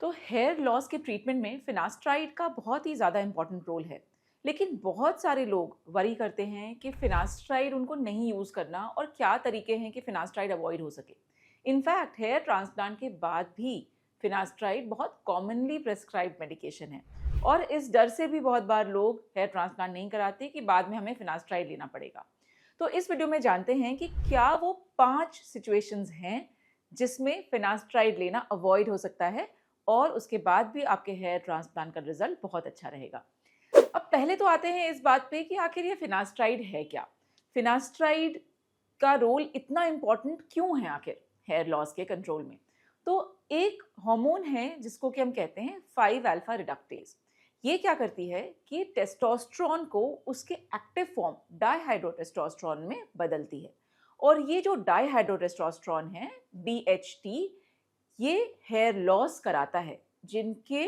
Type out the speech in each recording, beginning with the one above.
तो hair loss के treatment में फिनास्ट्राइड का बहुत ही ज़्यादा इम्पॉर्टेंट रोल है। लेकिन बहुत सारे लोग वरी करते हैं कि फिनास्ट्राइड उनको नहीं यूज़ करना और क्या तरीके हैं कि फिनास्ट्राइड अवॉइड हो सके। इनफैक्ट हेयर ट्रांसप्लांट के बाद भी फिनास्ट्राइड बहुत कॉमनली प्रेस्क्राइब्ड मेडिकेशन है और इस डर से भी बहुत बार लोग हेयर ट्रांसप्लांट नहीं कराते कि बाद में हमें फिनास्ट्राइड लेना पड़ेगा। तो इस वीडियो में जानते हैं कि क्या वो 5 सिचुएशंस हैं जिसमें फिनास्ट्राइड लेना अवॉइड हो सकता है और उसके बाद भी आपके हेयर ट्रांसप्लांट का रिजल्ट बहुत अच्छा रहेगा। अब पहले तो आते हैं इस बात पे कि आखिर ये फिनास्ट्राइड है क्या? फिनास्ट्राइड का रोल इतना इम्पोर्टेंट क्यों है आखिर हेयर लॉस के कंट्रोल में? तो एक हार्मोन है जिसको कि हम कहते हैं 5 अल्फा रिडक्टेज। ये क्या करती है कि टेस्टोस्टेरोन को उसके एक्टिव फॉर्म डाइहाइड्रोटेस्टोस्टेरोन में बदलती है। और ये जो डाइहाइड्रोटेस्टोस्टेरोन है, DHT, ये हेयर लॉस कराता है। जिनके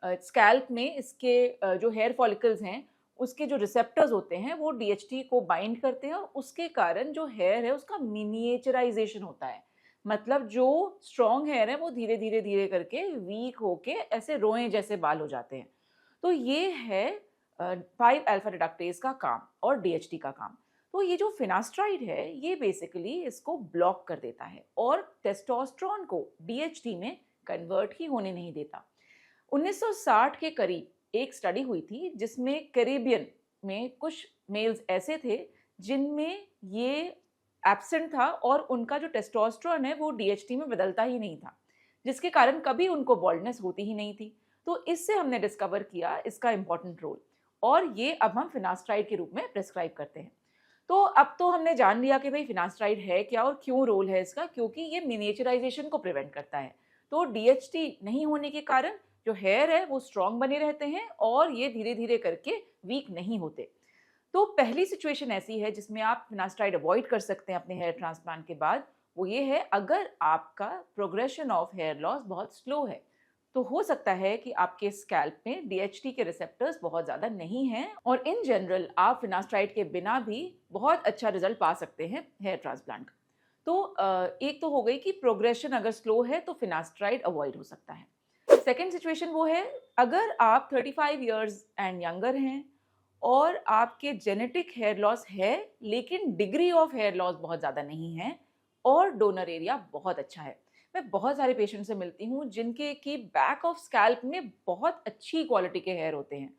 स्कैल्प में इसके जो हेयर फॉलिकल्स हैं, उसके जो रिसेप्टर्स होते हैं वो DHT को बाइंड करते हैं और उसके कारण जो हेयर है उसका मिनिएचराइजेशन होता है। मतलब जो स्ट्रॉन्ग हेयर है वो धीरे धीरे धीरे करके वीक होके ऐसे रोए जैसे बाल हो जाते हैं। तो ये है 5 अल्फा रिडक्टेज का काम और DHT का काम। तो ये जो फिनास्ट्राइड है ये बेसिकली इसको ब्लॉक कर देता है और टेस्टोस्टेरोन को DHT में कन्वर्ट ही होने नहीं देता। 1960 के करीब एक स्टडी हुई थी जिसमें कैरिबियन में कुछ मेल्स ऐसे थे जिनमें ये एब्सेंट था और उनका जो टेस्टोस्टेरोन है वो DHT में बदलता ही नहीं था, जिसके कारण कभी उनको बॉल्डनेस होती ही नहीं थी। तो इससे हमने डिस्कवर किया इसका इम्पोर्टेंट रोल और ये अब हम फिनास्ट्राइड के रूप में प्रेस्क्राइब करते हैं। तो अब तो हमने जान लिया कि भाई फिनास्ट्राइड है क्या और क्यों रोल है इसका, क्योंकि ये मिनिएचराइजेशन को प्रिवेंट करता है। तो DHT नहीं होने के कारण जो हेयर है वो स्ट्रांग बने रहते हैं और ये धीरे धीरे करके वीक नहीं होते। तो पहली सिचुएशन ऐसी है जिसमें आप फिनास्ट्राइड अवॉइड कर सकते हैं अपने हेयर ट्रांसप्लांट के बाद। वो ये है अगर आपका प्रोग्रेशन ऑफ हेयर लॉस बहुत स्लो है। तो हो सकता है कि आपके स्कैल्प में DHT के रिसेप्टर्स बहुत ज़्यादा नहीं हैं और इन जनरल आप फिनास्ट्राइड के बिना भी बहुत अच्छा रिजल्ट पा सकते हैं हेयर ट्रांसप्लांट का। तो एक तो हो गई कि प्रोग्रेशन अगर स्लो है तो फिनास्ट्राइड अवॉइड हो सकता है। सेकेंड सिचुएशन वो है अगर आप 35 ईयर्स एंड यंगर हैं और आपके जेनेटिक हेयर लॉस है लेकिन डिग्री ऑफ हेयर लॉस बहुत ज़्यादा नहीं है और डोनर एरिया बहुत अच्छा है। मैं बहुत सारे पेशेंट से मिलती हूँ जिनके कि बैक ऑफ स्कैल्प में बहुत अच्छी क्वालिटी के हेयर होते हैं।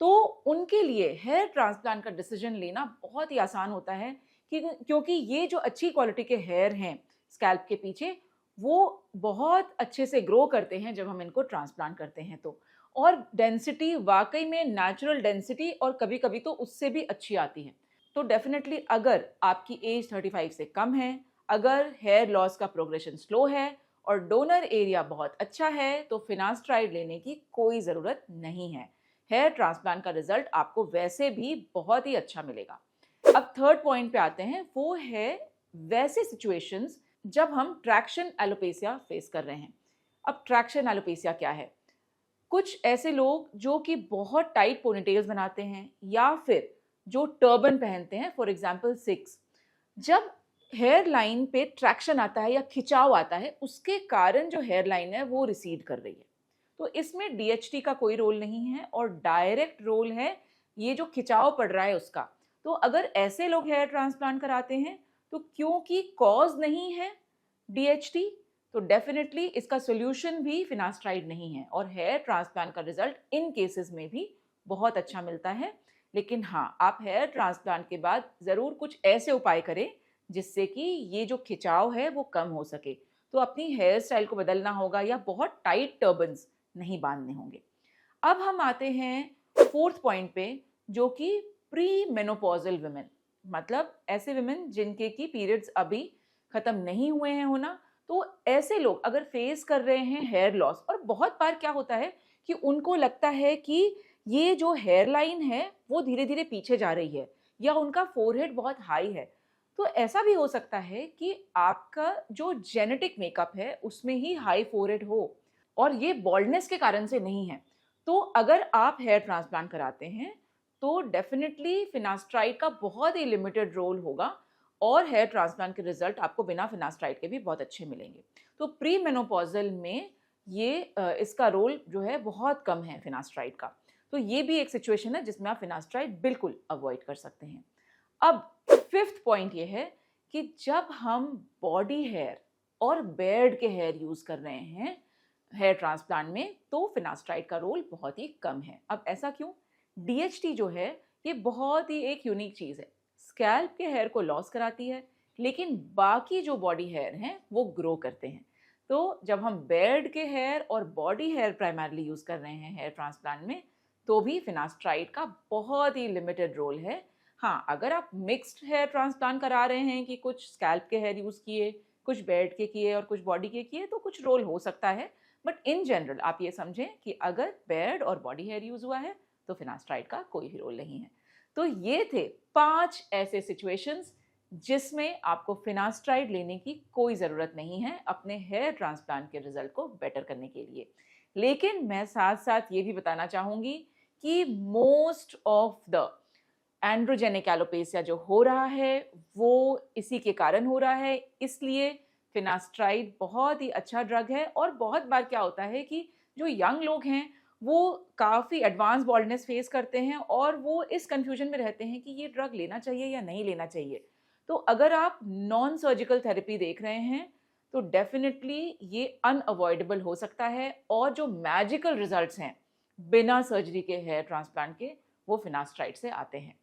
तो उनके लिए हेयर ट्रांसप्लांट का डिसीजन लेना बहुत ही आसान होता है कि क्योंकि ये जो अच्छी क्वालिटी के हेयर हैं स्कैल्प के पीछे, वो बहुत अच्छे से ग्रो करते हैं जब हम इनको ट्रांसप्लांट करते हैं तो। और डेंसिटी वाकई में नेचुरल डेंसिटी और कभी कभी तो उससे भी अच्छी आती है। तो डेफिनेटली अगर आपकी एज 35 से कम है, अगर हेयर लॉस का प्रोग्रेशन स्लो है और डोनर एरिया बहुत अच्छा है तो फिनास्ट्राइड लेने की कोई ज़रूरत नहीं है। हेयर ट्रांसप्लांट का रिजल्ट आपको वैसे भी बहुत ही अच्छा मिलेगा। अब थर्ड पॉइंट पे आते हैं, वो है वैसे सिचुएशंस जब हम ट्रैक्शन एलोपेसिया फेस कर रहे हैं। अब ट्रैक्शन एलोपेसिया क्या है? कुछ ऐसे लोग जो कि बहुत टाइट पोनीटेल्स बनाते हैं या फिर जो टर्बन पहनते हैं, फॉर एग्जांपल 6, जब हेयर लाइन पे ट्रैक्शन आता है या खिंचाव आता है उसके कारण जो हेयर लाइन है वो रिसीड कर रही है। तो इसमें DHT का कोई रोल नहीं है और डायरेक्ट रोल है ये जो खिंचाव पड़ रहा है उसका। तो अगर ऐसे लोग हेयर ट्रांसप्लांट कराते हैं तो क्योंकि कॉज नहीं है DHT, तो डेफिनेटली इसका सोल्यूशन भी फिनास्ट्राइड नहीं है और हेयर ट्रांसप्लांट का रिजल्ट इन केसेस में भी बहुत अच्छा मिलता है। लेकिन हाँ, आप हेयर ट्रांसप्लांट के बाद ज़रूर कुछ ऐसे उपाय करें जिससे कि ये जो खिंचाव है वो कम हो सके। तो अपनी हेयर स्टाइल को बदलना होगा या बहुत टाइट टर्बन्स नहीं बांधने होंगे। अब हम आते हैं फोर्थ पॉइंट पे, जो कि प्री मेनोपॉजल वुमेन, मतलब ऐसे वुमेन जिनके की पीरियड्स अभी खत्म नहीं हुए हैं होना। तो ऐसे लोग अगर फेस कर रहे हैं हेयर लॉस, और बहुत बार क्या होता है कि उनको लगता है कि ये जो हेयर लाइन है वो धीरे धीरे पीछे जा रही है या उनका फोरहेड बहुत हाई है। तो ऐसा भी हो सकता है कि आपका जो जेनेटिक मेकअप है उसमें ही हाई फोरहेड हो और ये बॉल्डनेस के कारण से नहीं है। तो अगर आप हेयर ट्रांसप्लांट कराते हैं तो डेफिनेटली फिनास्ट्राइड का बहुत ही लिमिटेड रोल होगा और हेयर ट्रांसप्लांट के रिजल्ट आपको बिना फिनास्ट्राइड के भी बहुत अच्छे मिलेंगे। तो प्री मेनोपॉजल में ये इसका रोल जो है बहुत कम है फिनास्ट्राइड का। तो ये भी एक सिचुएशन है जिसमें आप फिनास्ट्राइड बिल्कुल अवॉइड कर सकते हैं। अब फिफ्थ पॉइंट ये है कि जब हम बॉडी हेयर और बेयर्ड के हेयर यूज कर रहे हैं हेयर ट्रांसप्लांट में, तो फिनास्ट्राइड का रोल बहुत ही कम है। अब ऐसा क्यों? डीएचटी जो है ये बहुत ही एक यूनिक चीज है। स्कैल्प के हेयर को लॉस कराती है, लेकिन बाकी जो बॉडी हेयर हैं वो ग्रो करते हैं। तो जब हम बेयर्ड के हेयर और बॉडी हेयर प्राइमरली यूज कर रहे हैं हेयर ट्रांसप्लांट में, तो भी फिनास्ट्राइड का बहुत ही लिमिटेड रोल है। हाँ, अगर आप मिक्स्ड हेयर ट्रांसप्लांट करा रहे हैं कि कुछ स्कैल्प के हेयर यूज किए, कुछ बेयर्ड के किए और कुछ बॉडी के किए, तो कुछ रोल हो सकता है। बट इन जनरल आप ये समझें कि अगर बेयर्ड और बॉडी हेयर यूज हुआ है तो फिनास्ट्राइड का कोई भी रोल नहीं है। तो ये थे 5 ऐसे सिचुएशंस जिसमें आपको फिनास्ट्राइड लेने की कोई ज़रूरत नहीं है अपने हेयर ट्रांसप्लांट के रिजल्ट को बेटर करने के लिए। लेकिन मैं साथ साथ ये भी बताना चाहूँगी कि most of the androgenic alopecia जो हो रहा है वो इसी के कारण हो रहा है। इसलिए फिनास्ट्राइड बहुत ही अच्छा ड्रग है। और बहुत बार क्या होता है कि जो यंग लोग हैं वो काफ़ी एडवांस बॉल्डनेस फेस करते हैं और वो इस कंफ्यूजन में रहते हैं कि ये ड्रग लेना चाहिए या नहीं लेना चाहिए। तो अगर आप नॉन सर्जिकल थेरेपी देख रहे हैं तो डेफिनेटली ये अनअवॉइडेबल हो सकता है। और जो मैजिकल रिजल्ट्स हैं बिना सर्जरी के हेयर ट्रांसप्लांट के, वो फिनास्ट्राइड से आते हैं।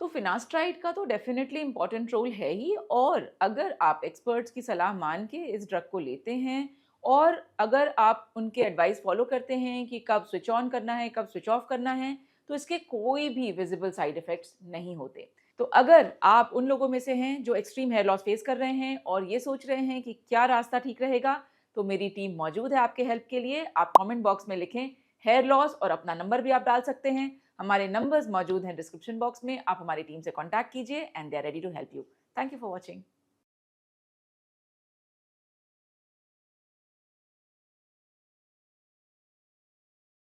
तो फिनास्ट्राइड का तो डेफिनेटली इंपॉर्टेंट रोल है ही। और अगर आप एक्सपर्ट्स की सलाह मान के इस ड्रग को लेते हैं और अगर आप उनके एडवाइस फॉलो करते हैं कि कब स्विच ऑन करना है, कब स्विच ऑफ करना है, तो इसके कोई भी विजिबल साइड इफेक्ट्स नहीं होते। तो अगर आप उन लोगों में से हैं जो एक्सट्रीम हेयर लॉस फेस कर रहे हैं और ये सोच रहे हैं कि क्या रास्ता ठीक रहेगा, तो मेरी टीम मौजूद है आपके हेल्प के लिए। आप कमेंट बॉक्स में लिखें हेयर लॉस और अपना नंबर भी आप डाल सकते हैं। हमारे नंबर्स मौजूद हैं डिस्क्रिप्शन बॉक्स में। आप हमारी टीम से कॉन्टैक्ट कीजिए and they are ready to help you. Thank you for watching.